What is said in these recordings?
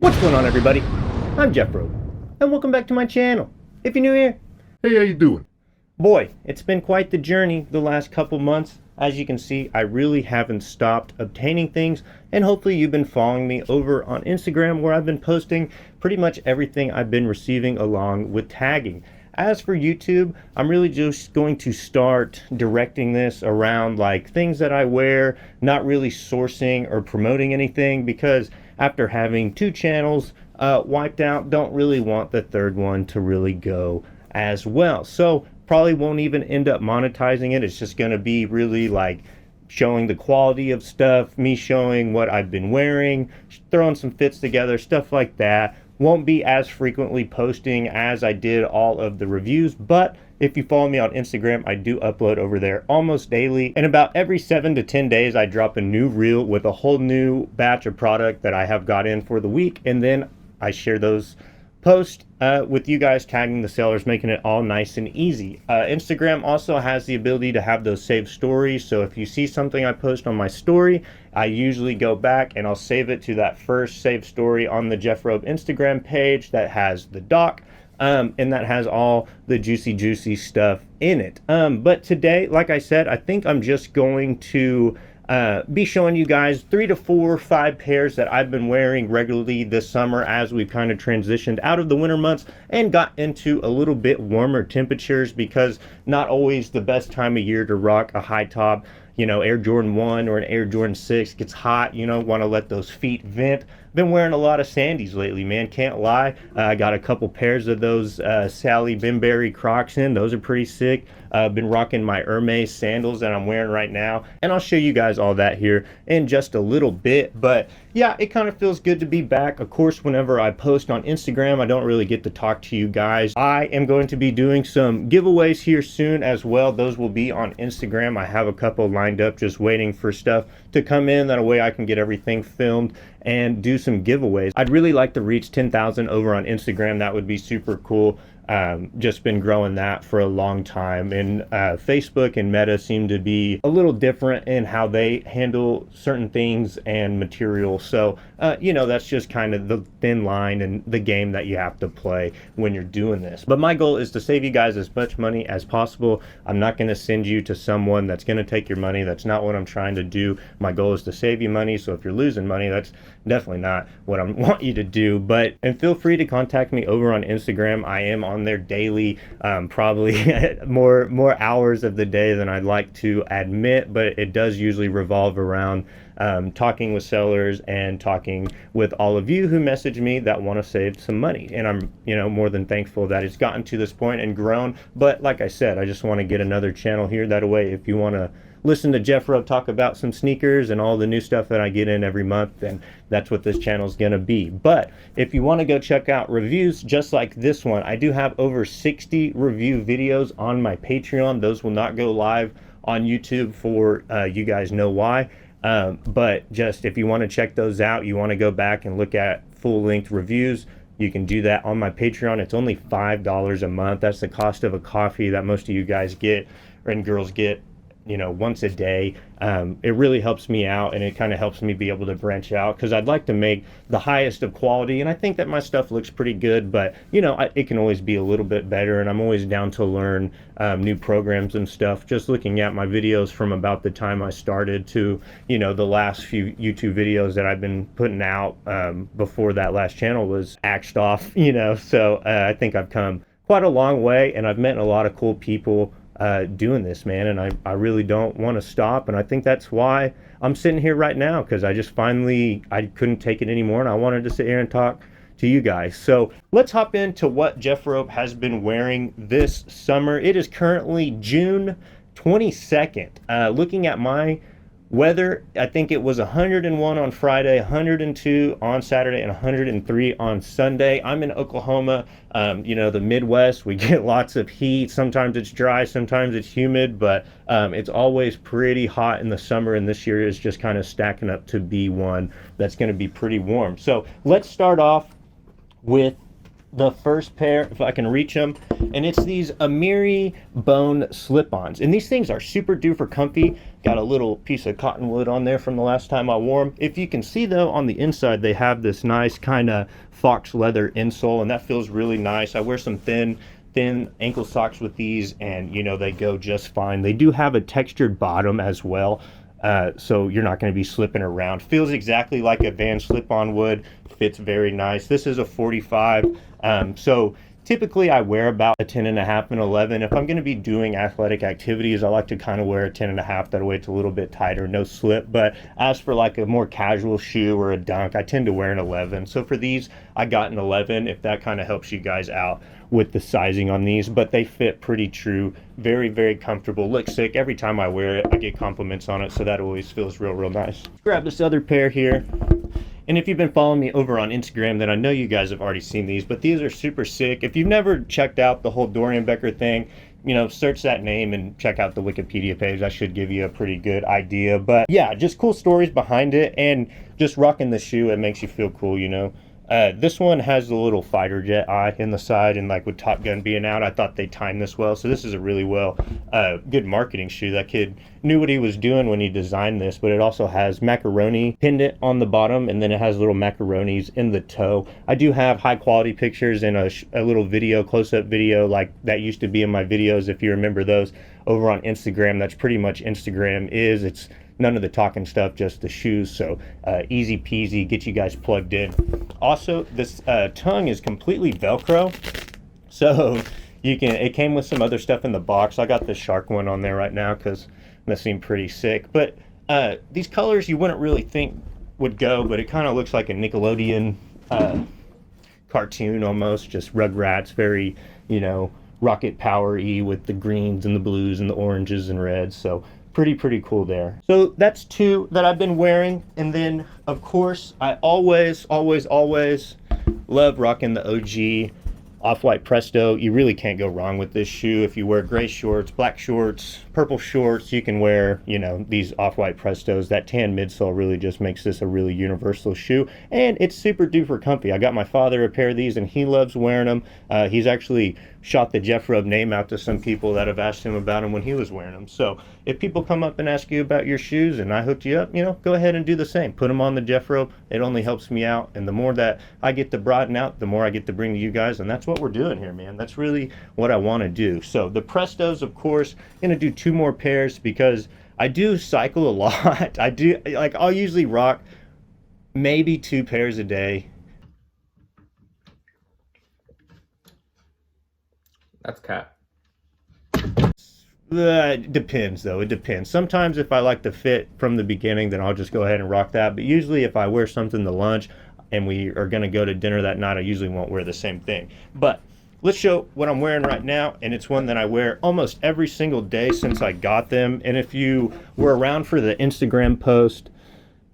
What's going on, everybody? I'm Jeff Robe, and welcome back to my channel. If you're new here, Hey, how you doing? boy, it's been quite the journey the last couple months. As you can see, I really haven't stopped obtaining things, and hopefully you've been following me over on Instagram, where I've been posting pretty much everything I've been receiving along with tagging. As for YouTube, I'm really just going to start directing this around like things that I wear, not really sourcing or promoting anything, because after having two channels wiped out, don't really want the third one to really go as well. So probably won't even end up monetizing it. It's just going to be really like showing the quality of stuff, me showing what I've been wearing, throwing some fits together, stuff like that. Won't be as frequently posting as I did all of the reviews, but if you follow me on Instagram, I do upload over there almost daily. And about every 7 to 10 days, I drop a new reel with a whole new batch of product that I have got in for the week. And then I share those posts with you guys, tagging the sellers, making it all nice and easy. Instagram also has the ability to have those saved stories. So if you see something I post on my story, I usually go back and I'll save it to that first saved story on the Jeff Robe Instagram page that has the doc. And that has all the juicy stuff in it. But today, like I said, I think I'm just going to be showing you guys 3 to 4 or 5 pairs that I've been wearing regularly this summer as we've kind of transitioned out of the winter months and got into a little bit warmer temperatures, because not always the best time of year to rock a high top, you know, Air Jordan 1 or an Air Jordan 6. Gets hot, you know, want to let those feet vent. Been wearing a lot of Sandys lately, man, can't lie. I got a couple pairs of those Sally Bimberry Crocs in. Those are pretty sick. Been rocking my Hermes sandals that I'm wearing right now, and I'll show you guys all that here in just a little bit. But yeah, it kind of feels good to be back. Of course, whenever I post on Instagram, I don't really get to talk to you guys. I am going to be doing some giveaways here soon as well. Those will be on Instagram. I have a couple lined up, just waiting for stuff to come in. That way I can get everything filmed and do some giveaways. I'd really like to reach 10,000 over on Instagram. That would be super cool. Just been growing that for a long time, and Facebook and Meta seem to be a little different in how they handle certain things and material. So you know, that's just kind of the thin line and the game that you have to play when you're doing this. But my goal is to save you guys as much money as possible. I'm not going to send you to someone that's going to take your money. That's not what I'm trying to do. My goal is to save you money. So if you're losing money, that's definitely not what I want you to do. And feel free to contact me over on Instagram. I am on there daily, probably more hours of the day than I'd like to admit, but it does usually revolve around talking with sellers and talking with all of you who message me that want to save some money. And I'm, you know, more than thankful that it's gotten to this point and grown. But like I said, I just want to get another channel here. That way, if you want to listen to Jeff Robe talk about some sneakers and all the new stuff that I get in every month, then that's what this channel is going to be. But if you want to go check out reviews just like this one, I do have over 60 review videos on my Patreon. Those will not go live on YouTube for you guys know why. But just if you want to check those out, you want to go back and look at full-length reviews, you can do that on my Patreon. It's only $5 a month. That's the cost of a coffee that most of you guys get and girls get, you know, once a day. It really helps me out, and it kind of helps me be able to branch out, because I'd like to make the highest of quality, and I think that my stuff looks pretty good, but you know, it can always be a little bit better, and I'm always down to learn new programs and stuff. Just looking at my videos from about the time I started to, you know, the last few YouTube videos that I've been putting out before that last channel was axed off, you know, so I think I've come quite a long way, and I've met a lot of cool people doing this, man, and I really don't want to stop. And I think that's why I'm sitting here right now, because I just finally, I couldn't take it anymore, and I wanted to sit here and talk to you guys. So let's hop into what Jeff Robe has been wearing this summer. It is currently June 22nd. Looking at my weather, I think it was 101 on Friday, 102 on Saturday, and 103 on Sunday. I'm in Oklahoma, you know, the Midwest. We get lots of heat. Sometimes it's dry, sometimes it's humid, but it's always pretty hot in the summer, and this year is just kind of stacking up to be one that's going to be pretty warm. So let's start off with the first pair, if I can reach them, and it's these Amiri bone slip-ons. And these things are super duper comfy. Got a little piece of cottonwood on there from the last time I wore them. If you can see though, on the inside they have this nice kind of fox leather insole, and that feels really nice. I wear some thin ankle socks with these, and you know, they go just fine. They do have a textured bottom as well, so you're not going to be slipping around. Feels exactly like a Vans slip-on would. Fits very nice. This is a 45. So typically I wear about a 10.5 and 11. If I'm going to be doing athletic activities, I like to kind of wear a 10.5. That way it's a little bit tighter, no slip. But as for like a more casual shoe or a dunk, I tend to wear an 11. So for these, I got an 11, if that kind of helps you guys out with the sizing on these. But they fit pretty true. Very, very comfortable. Look sick. Every time I wear it, I get compliments on it. So that always feels real, real nice. Grab this other pair here. And if you've been following me over on Instagram, then I know you guys have already seen these, but these are super sick. If you've never checked out the whole Dorian Becker thing, you know, search that name and check out the Wikipedia page. That should give you a pretty good idea. But yeah, just cool stories behind it, and just rocking the shoe, it makes you feel cool, you know. This one has the little fighter jet eye in the side, and like with Top Gun being out, I thought they timed this well. So this is a really good marketing shoe. That kid knew what he was doing when he designed this. But it also has macaroni pendant on the bottom, and then it has little macaronis in the toe. I do have high quality pictures and a little video, close-up video like that used to be in my videos, if you remember those, over on Instagram. That's pretty much Instagram is. It's none of the talking stuff, just the shoes. So easy peasy, get you guys plugged in. Also, this tongue is completely Velcro, so it came with some other stuff in the box. I got the shark one on there right now because that seemed pretty sick. But these colors you wouldn't really think would go, but it kind of looks like a Nickelodeon cartoon almost, just Rugrats, very, you know, Rocket Power-y with the greens and the blues and the oranges and reds. So pretty cool there. So that's two that I've been wearing. And then of course I always love rocking the OG off-white Presto. You really can't go wrong with this shoe. If you wear gray shorts, black shorts, purple shorts, you can wear, you know, these off-white Prestos. That tan midsole really just makes this a really universal shoe, and it's super duper comfy. I got my father a pair of these, and he loves wearing them. He's actually shot the Jeff Robe name out to some people that have asked him about them when he was wearing them. So if people come up and ask you about your shoes and I hooked you up, you know, go ahead and do the same. Put them on the Jeff Robe. It only helps me out, and the more that I get to broaden out, the more I get to bring to you guys, and that's what we're doing here, man. That's really what I want to do. So the Prestos, of course, gonna do 2 more pairs because I do cycle a lot. I'll usually rock maybe 2 pairs a day. That's cat. It depends though. It depends. Sometimes if I like the fit from the beginning, then I'll just go ahead and rock that. But usually if I wear something to lunch and we are going to go to dinner that night, I usually won't wear the same thing. But let's show what I'm wearing right now, and it's one that I wear almost every single day since I got them. And if you were around for the Instagram post,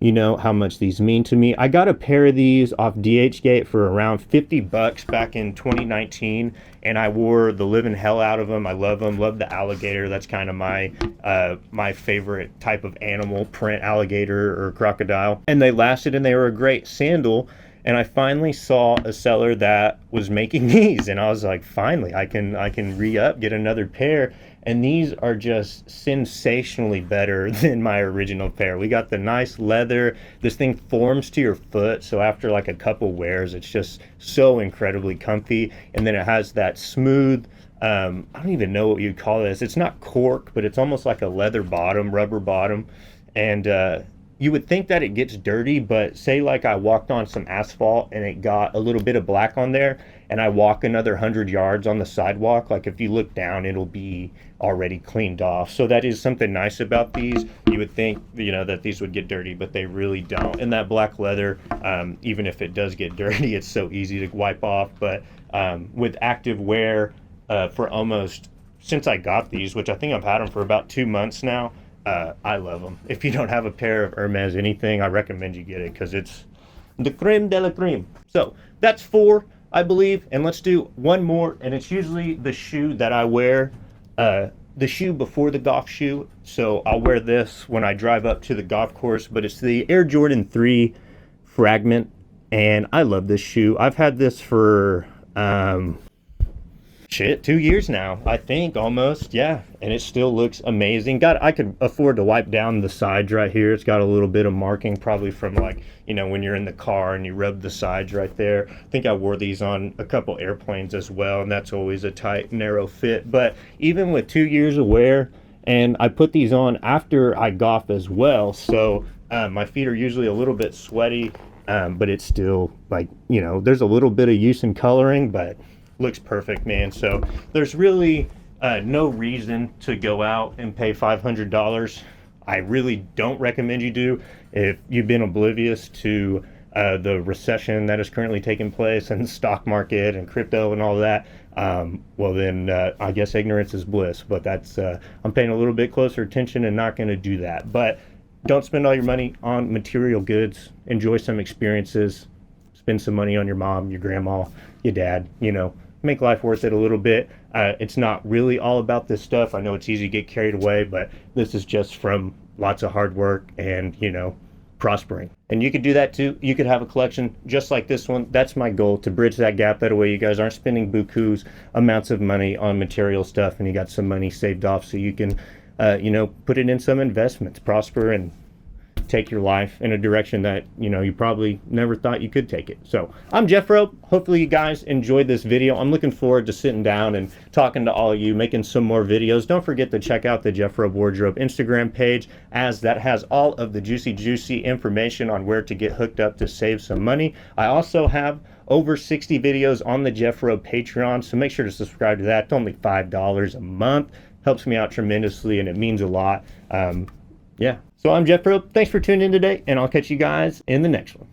you know how much these mean to me. I got a pair of these off DHgate for around $50 back in 2019, and I wore the living hell out of them. I love them. Love the alligator. That's kind of my favorite type of animal print, alligator or crocodile. And they lasted, and they were a great sandal. And I finally saw a seller that was making these, and I was like, finally, I can re-up, get another pair. And these are just sensationally better than my original pair. We got the nice leather. This thing forms to your foot, so after like a couple wears, it's just so incredibly comfy. And then it has that smooth, I don't even know what you'd call this. It's not cork, but it's almost like a leather bottom, rubber bottom. And you would think that it gets dirty, but say like I walked on some asphalt and it got a little bit of black on there, and I walk another 100 yards on the sidewalk, like if you look down, it'll be already cleaned off. So that is something nice about these. You would think, you know, that these would get dirty, but they really don't. And that black leather, even if it does get dirty, it's so easy to wipe off. But with active wear for almost since I got these, which I think I've had them for about 2 months now, I love them. If you don't have a pair of Hermes anything, I recommend you get it because it's the creme de la creme. So that's 4, I believe, and let's do one more, and it's usually the shoe that I wear, the shoe before the golf shoe. So I'll wear this when I drive up to the golf course, but it's the Air Jordan 3 Fragment, and I love this shoe. I've had this for Shit, 2 years now, I think, almost. Yeah, and it still looks amazing. I could afford to wipe down the sides right here. It's got a little bit of marking, probably from, like, you know, when you're in the car and you rub the sides right there. I think I wore these on a couple airplanes as well, and that's always a tight, narrow fit. But even with 2 years of wear, and I put these on after I golf as well, so my feet are usually a little bit sweaty, but it's still, like, you know, there's a little bit of use in coloring, but looks perfect, man. So there's really no reason to go out and pay $500. I really don't recommend you do if you've been oblivious to the recession that is currently taking place and the stock market and crypto and all that. Well, then I guess ignorance is bliss, but that's I'm paying a little bit closer attention and not going to do that. But don't spend all your money on material goods. Enjoy some experiences. Spend some money on your mom, your grandma, your dad, you know, make life worth it a little bit. It's not really all about this stuff. I know it's easy to get carried away, but this is just from lots of hard work and, you know, prospering. And you could do that too. You could have a collection just like this one. That's my goal, to bridge that gap. That way you guys aren't spending bukus amounts of money on material stuff, and you got some money saved off so you can, you know, put it in some investments, prosper, and take your life in a direction that, you know, you probably never thought you could take it. So I'm Jeff Robe. Hopefully you guys enjoyed this video. I'm looking forward to sitting down and talking to all of you, making some more videos. Don't forget to check out the Jeff Robe Wardrobe Instagram page, as that has all of the juicy information on where to get hooked up to save some money. I also have over 60 videos on the Jeff Robe Patreon, so make sure to subscribe to that. It's only $5 a month. Helps me out tremendously, and it means a lot. Yeah. So I'm Jeff Robe. Thanks for tuning in today, and I'll catch you guys in the next one.